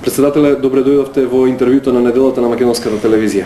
Председателе, добре дојдовте во интервјуто на неделата на македонската телевизија.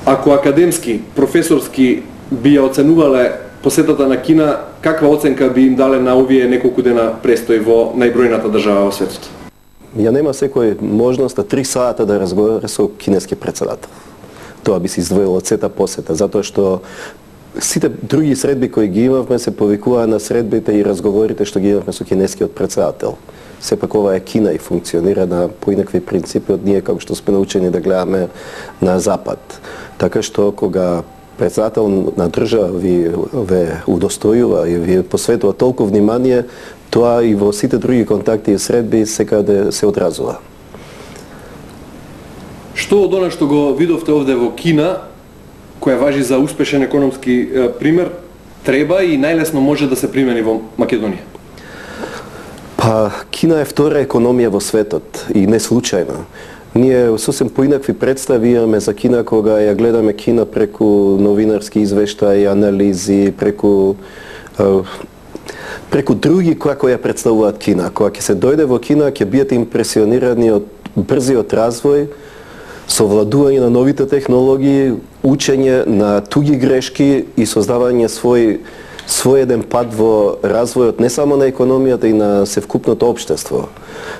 Ако академски, професорски би ја оценувале посетата на Кина, каква оценка би им дале на овие неколку дена престој во најбројната држава во светот? Ја нема секој можност 3 сата да разговара со кинески председател. Тоа би се издвоило од сета посета, затоа што сите други средби кои ги имавме се повикуваа на средбите и разговорите што ги имавме со кинескиот председател. Сепак ова е Кина и функционира на поинакви принципи од ние како што сме научени да гледаме на запад. Така што кога председател на држава ве удостојува и ви посветува толку внимание, тоа и во сите други контакти и средби секаде се одразува. Што од она што го видовте овде во Кина, која важи за успешен економски пример, треба и најлесно може да се примени во Македонија? Па, Кина е втора економија во светот и не случајно. Ние сосем поинакви представи имаме за Кина кога ја гледаме Кина преку новинарски извештаи, анализи, преку други кои ја представуваат Кина. Кога ќе се дојде во Кина, ќе бидете импресионирани од брзиот развој, совладување на новите технологии, учење на туги грешки и создавање свој еден пат во развојот не само на економијата и на севкупното општество.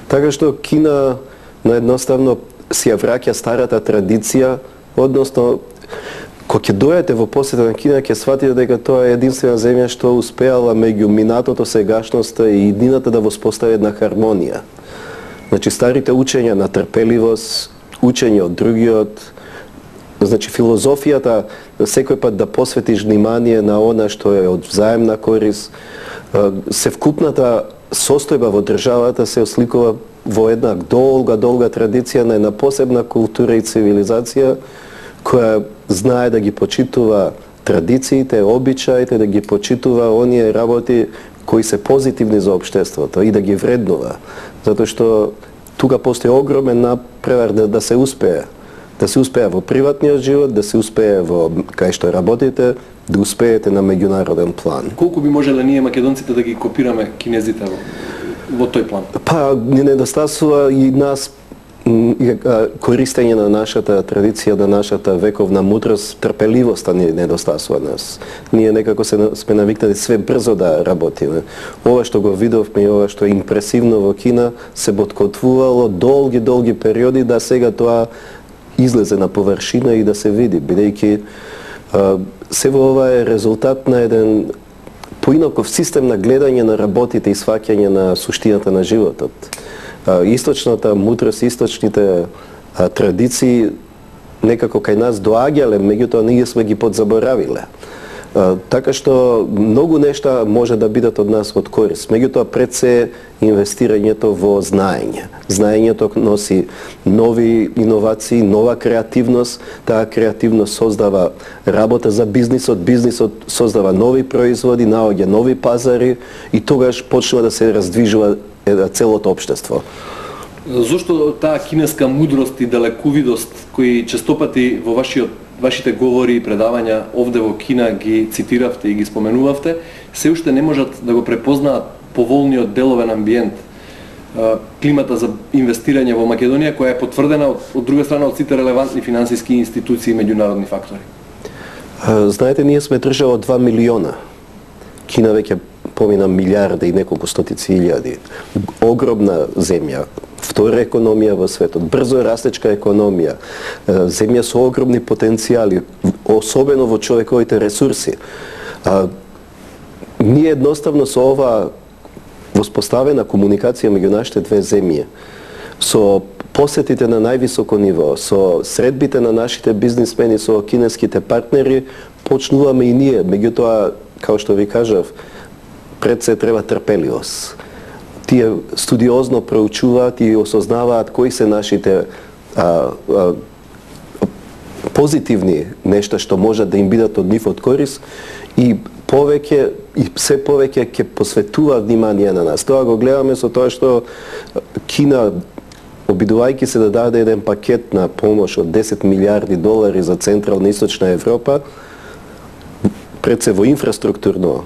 Така што Кина наедноставно си ја враќа старата традиција, односно кога ќе дојдете во посета на Кина ќе сватите дека тоа е единствена земја што успеала меѓу минатото, сегашноста и иднината да воспостави една хармонија. Значи старите учења на трпеливост, учење од другиот, значи филозофијата секој пат да посветиш внимание на она што е од взаемна корис, севкупната состојба во државата се осликува во една долга традиција на една посебна култура и цивилизација која знае да ги почитува традициите, обичаите, да ги почитува оние работи кои се позитивни за општеството и да ги вреднува. Затоа што тука постои огромен напревар да се успее. Да се успее во приватниот живот, да се успее во кај што работите, да успеете на меѓународен план. Колку би можеле ние македонците да ги копираме кинезите во тој план? Па, ни недостасува и нас користење на нашата традиција, на нашата вековна мудрост, трпеливоста ни недостасува нас. Ние некако сме навикнати све брзо да работиме. Ова што го видовме и ова што е импресивно во Кина се боткотвувало долги периоди да сега тоа излезе на површина и да се види, бидејќи се ова е резултат на еден поинаков систем на гледање на работите и сваќање на суштината на животот. Источната мудрост, источните традиции некако кај нас доаѓале, меѓутоа ние сме ги подзаборавиле. Така што многу нешта може да бидат од нас од корис. Меѓутоа пред се инвестирањето во знаење. Знаењето носи нови иновации, нова креативност. Таа креативност создава работа за бизнисот, бизнисот создава нови производи, наоѓа нови пазари и тогаш почнува да се раздвижува целото општество. Зошто таа кинеска мудрост и далекувидост кои честопати во вашите говори и предавања овде во Кина ги цитиравте и ги споменувавте, се уште не можат да го препознаат поволниот деловен амбиент, климата за инвестирање во Македонија, која е потврдена од друга страна од сите релевантни финансиски институции и меѓународни фактори? Знаете, ние сме држава од 2 милиона. Кина веќе помина милиарда и неколку стотици илјади. Огромна земја, втора економија во светот, брзо растечка економија, земја со огромни потенцијали, особено во човековите ресурси. Ние едноставно со ова воспоставена комуникација меѓу нашите две земји, со посетите на највисоко ниво, со средбите на нашите бизнисмени со кинеските партнери, почнуваме и ние. Меѓутоа, како што ви кажав, пред се треба трпеливост. Тие студиозно проучуваат и осознаваат кои се нашите позитивни нешта што можат да им бидат од нив од корис и се повеќе ќе посветуваат внимание на нас. Тоа го гледаме со тоа што Кина, обидувајќи се да даде еден пакет на помош од 10 милиарди долари за Централна и Источна Европа, пред се во инфраструктурно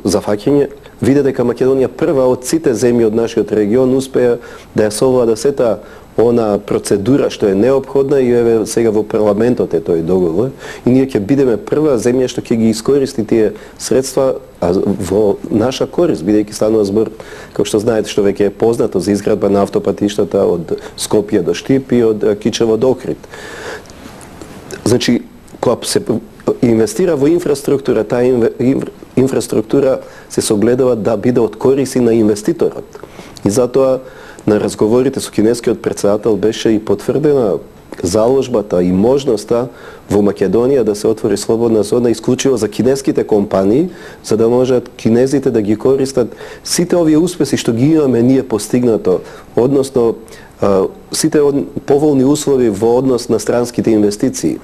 зафаќање, виде дека Македонија прва од сите земји од нашиот регион успеа да ја совлада сета она процедура што е неопходна и еве сега во парламентот е тој договор и ние ќе бидеме прва земја што ќе ги искористи тие средства во наша корист, бидејќи станува збор, како што знаете, што веќе е познато за изградба на автопатиштата од Скопје до Штип и од Кичево до Охрид. Значи, кога се инвестира во инфраструктура, таа инфраструктура се согледува да биде од корист и на инвеститорот. И затоа на разговорите со кинескиот претседател беше и потврдена заложбата и можноста во Македонија да се отвори слободна зона исклучиво за кинеските компании, за да можат кинезите да ги користат сите овие успеси што ги имаме ние постигнато, односно сите поволни услови во однос на странските инвестиции.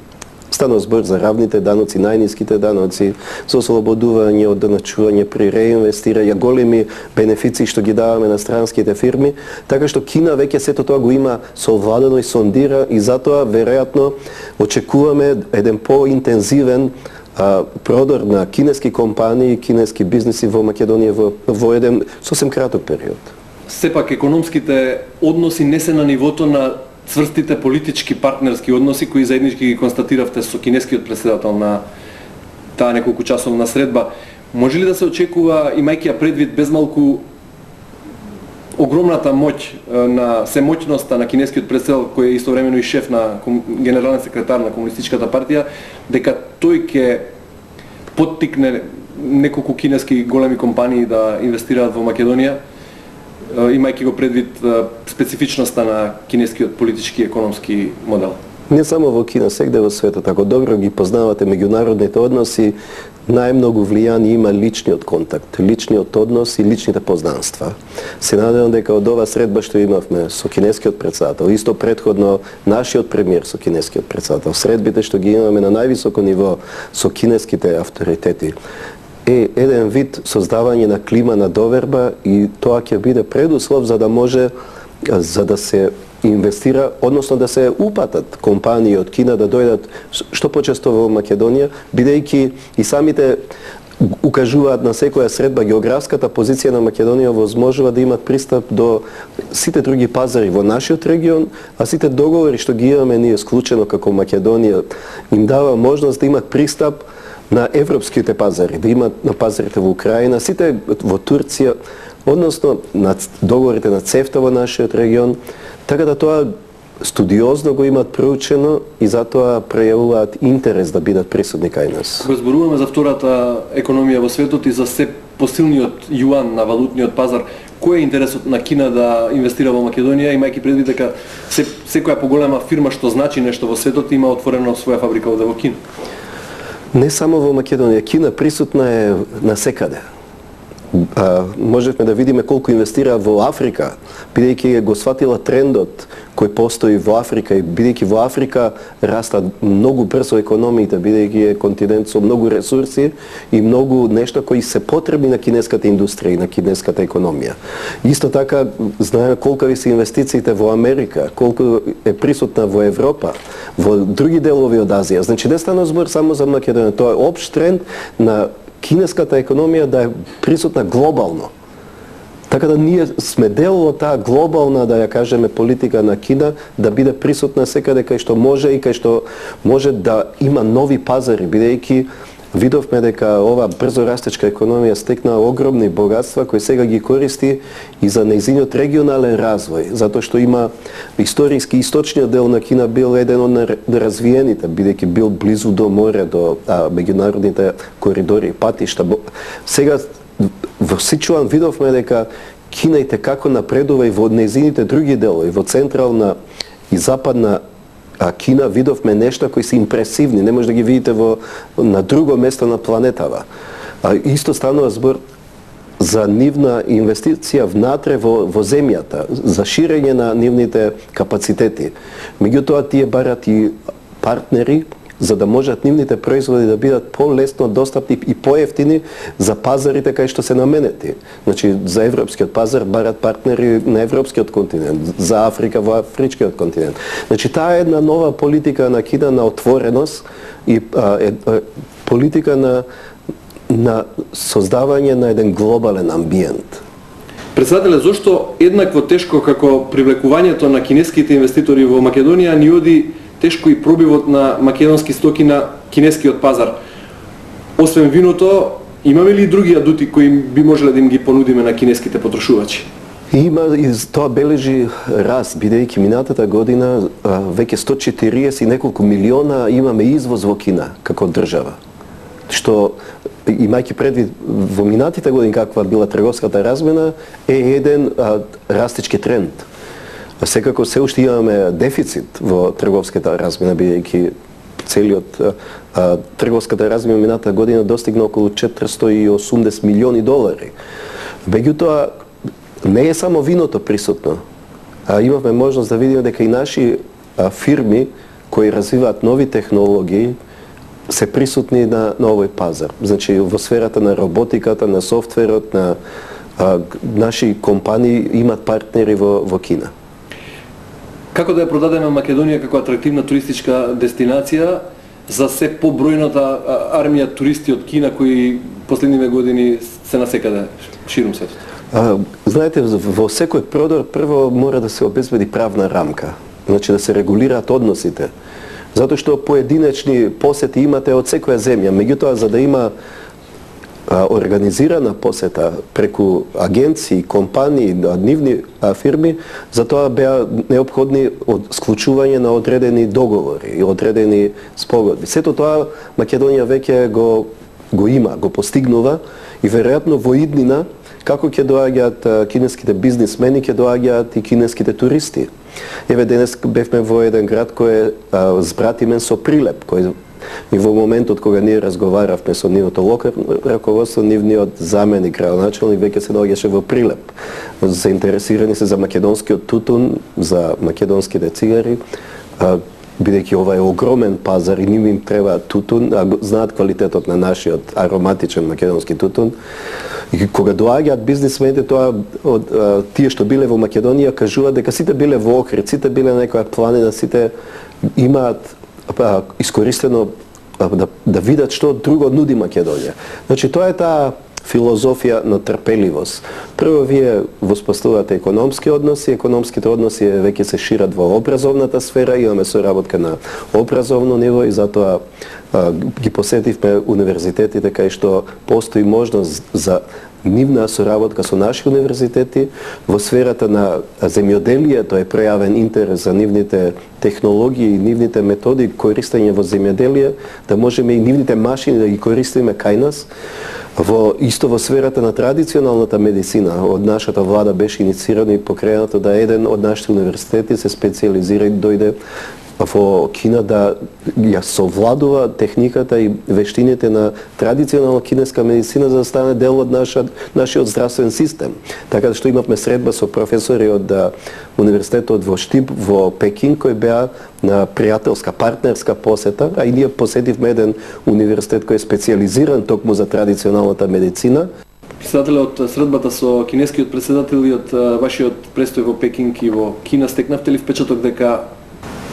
Станува збор за равните даноци, најниските даноци, за ослободување од доначување при реинвестирање, големи бенефиции што ги даваме на странските фирми, така што Кина веќе сето тоа го има совладано и сондира и затоа веројатно очекуваме еден поинтензивен продор на кинески компании и кинески бизниси во Македонија во еден сосем краток период. Сепак економските односи не се на нивото на цврстите политички партнерски односи кои заеднички ги констатиравте со кинескиот претседател на таа неколку часовна средба. Може ли да се очекува, имајќи ја предвид безмалку огромната моќ на семоќноста на кинескиот претседател кој е истовремено и шеф на генерален секретар на Комунистичката партија, дека тој ќе поттикне неколку кинески големи компании да инвестираат во Македонија, имајќи го предвид специфичноста на кинескиот политички и економски модел? Не само во Кина, сегде во светот, ако добро ги познавате меѓународните односи, најмногу влијание има личниот контакт, личниот однос и личните познанства. Се надевам дека од ова средба што имавме со кинескиот претседател, исто претходно нашиот премиер со кинескиот претседател, средбите што ги имаме на највисоко ниво со кинеските авторитети, е еден вид создавање на клима на доверба и тоа ќе биде предуслов за да може, за да се инвестира, односно да се упатат компании од Кина да дојдат што почесто во Македонија, бидејќи и самите укажуваат на секоја средба географската позиција на Македонија возможува да имат пристап до сите други пазари во нашиот регион, а сите договори што ги имаме ние склучено како Македонија им дава можност да имат пристап на европските пазари, да имат на пазарите во Украина, сите во Турција, односно на договорите на ЦЕФТА во нашиот регион, така да тоа студиозно го имат проучено и затоа пројавуваат интерес да бидат присутни кај нас. Кога зборуваме за втората економија во светот и за се посилниот јуан на валутниот пазар, кој е интересот на Кина да инвестира во Македонија, имајќи предвид дека секоја поголема фирма што значи нешто во светот има отворена своја фабрика овде во Кина? Не само во Македонија, Кина присутна е насекаде. Можевме да видиме колку инвестира во Африка, бидејќи го сватила трендот кој постои во Африка и бидејќи во Африка растат многу брзо економиите, бидејќи е континент со многу ресурси и многу нешта кои се потребни на кинеската индустрија и на кинеската економија. Исто така знаеме колкави се инвестициите во Америка, колку е присутна во Европа, во други делови од Азија. Значи не станува збор само за Македонија, тоа е општ тренд на кинеската економија да е присутна глобално. Така да ние сме дел од таа глобална, да ја кажеме, политика на Кина, да биде присутна секаде кај што може и кај што може да има нови пазари, бидејќи видовме дека ова брзо растечка економија стекна огромни богатства кои сега ги користи и за нејзиниот регионален развој, затоа што има историски источниот дел на Кина бил еден од неразвиените, бидејќи бил близу до море, до меѓународните коридори, патишта. Сега во Сичуан видовме дека Кина и како напредува и во нејзините други делови, во централна и западна Кина видовме нешта кои се импресивни, не може да ги видите на друго место на планетава. Исто станува збор за нивна инвестиција внатре во земјата, за ширење на нивните капацитети. Меѓутоа тие барат и партнери за да можат нивните производи да бидат полесно достапни и поевтини за пазарите кај што се наменети. Значи, за европскиот пазар барат партнери на европскиот континент, за Африка во афричкиот континент. Значи, таа е една нова политика на Кина на отвореност и политика на на создавање на еден глобален амбиент. Председателе, зошто еднакво тешко како привлекувањето на кинеските инвеститори во Македонија ни оди тешко и пробивот на македонски стоки на кинескиот пазар? Освен виното, имаме ли и други адути кои би можеле да им ги понудиме на кинеските потрошувачи? Има и тоа бележи раст, бидејќи минатата година веќе 140 и неколку милиона имаме извоз во Кина како држава. Што, имајќи предвид во минатите години каква била трговската размена, е еден растечки тренд. Секако се уште имаме дефицит во трговската размена, бидејќи целиот трговската размена минатата година достигна околу 480 милиони долари. Меѓутоа, не е само виното присутно. Имавме можност да видиме дека и наши фирми кои развиваат нови технологии се присутни на овој пазар. Значи, во сферата на роботиката, на софтверот, на наши компании имат партнери во Кина. Како да ја продадеме Македонија како атрактивна туристичка дестинација за се побројната армија туристи од Кина кои последниве години се насекаде ширум светот? Знаете, во секој продор прво мора да се обезбеди правна рамка, значи да се регулираат односите. Затоа што поединечни посети имате од секоја земја, меѓутоа за да има организирана посета преку агенции, компании, нивни фирми, за тоа беа неопходни склучување на одредени договори и одредени спогодби. Сето тоа Македонија веќе го има, го постигнува и веројатно во иднина како ќе доаѓаат кинеските бизнисмени, ќе доаѓаат и кинеските туристи. Еве денес бевме во еден град кој е збратимен со Прилеп, кој и во моментот кога ние разговаравме со нивното локално раководство, нивниот заменик градоначалник веќе се доаѓаше во Прилеп. Заинтересирани се за македонскиот тутун, за македонските цигари, бидејќи ова е огромен пазар и нив им треба тутун, знаат квалитетот на нашиот ароматичен македонски тутун. И кога доаѓаат бизнисмените, тоа од тие што биле во Македонија кажуваат дека сите биле во Охрид, сите биле на некоја планина, сите имаат искористено да видат што друго нуди Македонија. Значи тоа е таа филозофија на трпеливост. Прво вие воспоставувате економски односи, економските односи веќе се шират во образовната сфера, имаме соработка на образовно ниво и затоа ги посетивме универзитетите кај што постои можност за нивна соработка со наши универзитети. Во сферата на земјоделието е пројавен интерес за нивните технологии и нивните методи користење во земјоделие, да можеме и нивните машини да ги користиме кај нас. Исто во сферата на традиционалната медицина, од нашата влада беше инициирано и покренато да еден од нашите универзитети се специализира и дојде во Кина да ја совладува техниката и вештините на традиционална кинеска медицина за да стане дел од нашиот здравствен систем. Така што имавме средба со професори од универзитетот во Штип во Пекин кои беа на пријателска, партнерска посета, а и ние посетивме еден универзитет кој е специализиран токму за традиционалната медицина. Председателе, од средбата со кинескиот председател и од вашиот престој во Пекинг и во Кина, стекнавте ли впечаток дека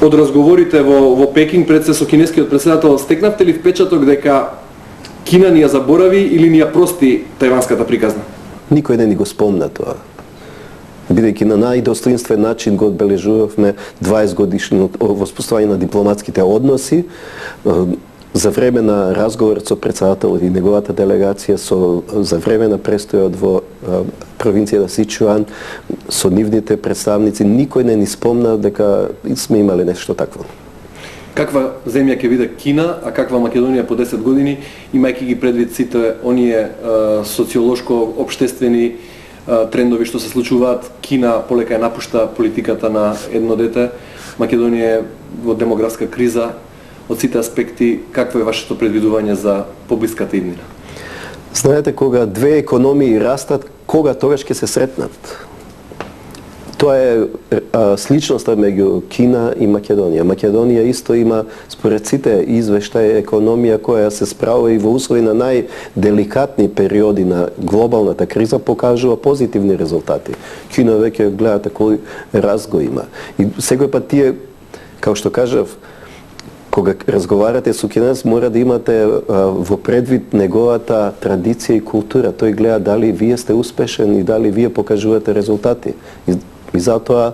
од разговорите во Пекинг пред се со кинескиот председател, стекнавте ли впечаток дека Кина ни ја заборави или ни ја прости тајванската приказна? Никој не ни го спомна тоа. Бидејќи на најдостоинствен начин го одбележувавме 20 годишно воспоставање на дипломатските односи, за време на разговорот со председателот и неговата делегација, за време на престојот во провинцијата Сичуан, со нивните представници, никој не ни спомна дека сме имале нешто такво. Каква земја ќе биде Кина, а каква Македонија по 10 години, имајќи ги предвид сите оние социолошко-обштествени трендови што се случуваат? Кина полека ја напушта политиката на едно дете, Македонија е во демографска криза. Од сите аспекти, какво е вашето предвидување за поблиската иднина? Знаете, кога две економии растат, кога тогаш ќе се сретнат? Тоа е сличноста меѓу Кина и Македонија. Македонија исто има, според сите извештаи, економија која се справува и во услови на најделикатни периоди на глобалната криза покажува позитивни резултати. Кина веќе гледате кој раст го има. И секој пат тие, како што кажав, кога разговарате со кинез, мора да имате во предвид неговата традиција и култура. Тој гледа дали вие сте успешен и дали вие покажувате резултати. И затоа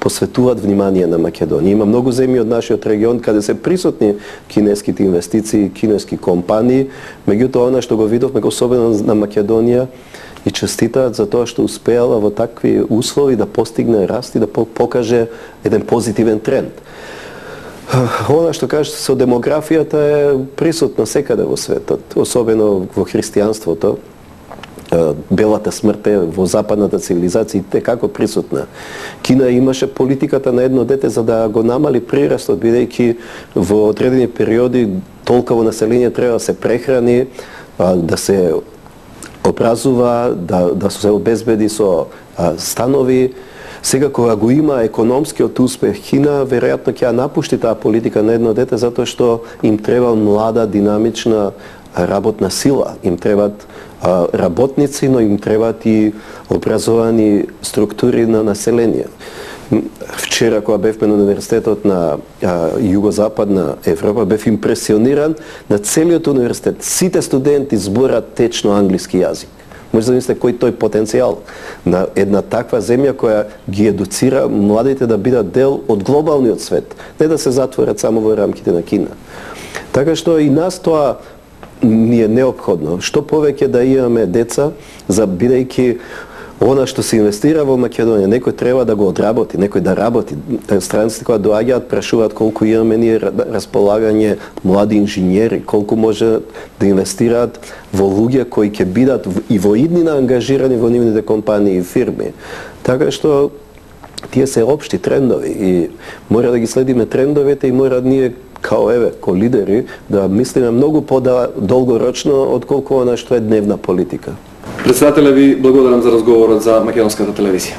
посветуваат внимание на Македонија. Има многу земји од нашиот регион каде се присутни кинеските инвестиции, кинески компании, меѓутоа она што го видовме особено на Македонија и честитаат за тоа што успеала во такви услови да постигне раст и да покаже еден позитивен тренд. Она што кажете со демографијата е присутна секаде во светот, особено во христијанството. Белата смрт е во западната цивилизација и како присутна. Кина имаше политиката на едно дете за да го намали прирастот, бидејќи во одредени периоди толково население треба да се прехрани, да се образува, да се обезбеди со станови. Сега кога го има економскиот успех Кина, веројатно ќе ја напушти таа политика на едно дете затоа што им треба млада, динамична работна сила. Им требаат работници, но им требаат и образовани структури на население. Вчера кога бевме на универзитетот на Југозападна Европа, бев импресиониран на целиот универзитет. Сите студенти зборат течно англиски јазик. Може да мислите кој тој потенцијал на една таква земја која ги едуцира младите да бидат дел од глобалниот свет, не да се затворат само во рамките на Кина. Така што и нас тоа ни е неопходно. Што повеќе да имаме деца, за бидејќи она што се инвестира во Македонија, некој треба да го одработи, некој да работи. Странците кога доаѓаат прашуваат колку имаме ние располагање млади инженери, колку може да инвестираат во луѓе кои ќе бидат и во иднина ангажирани во нивните компании и фирми. Така што тие се општи трендови и мора да ги следиме трендовите и мора ние као лидери да мислиме многу подолгорочно отколку она што е дневна политика. Председателе, ви благодарам за разговорот за македонската телевизија.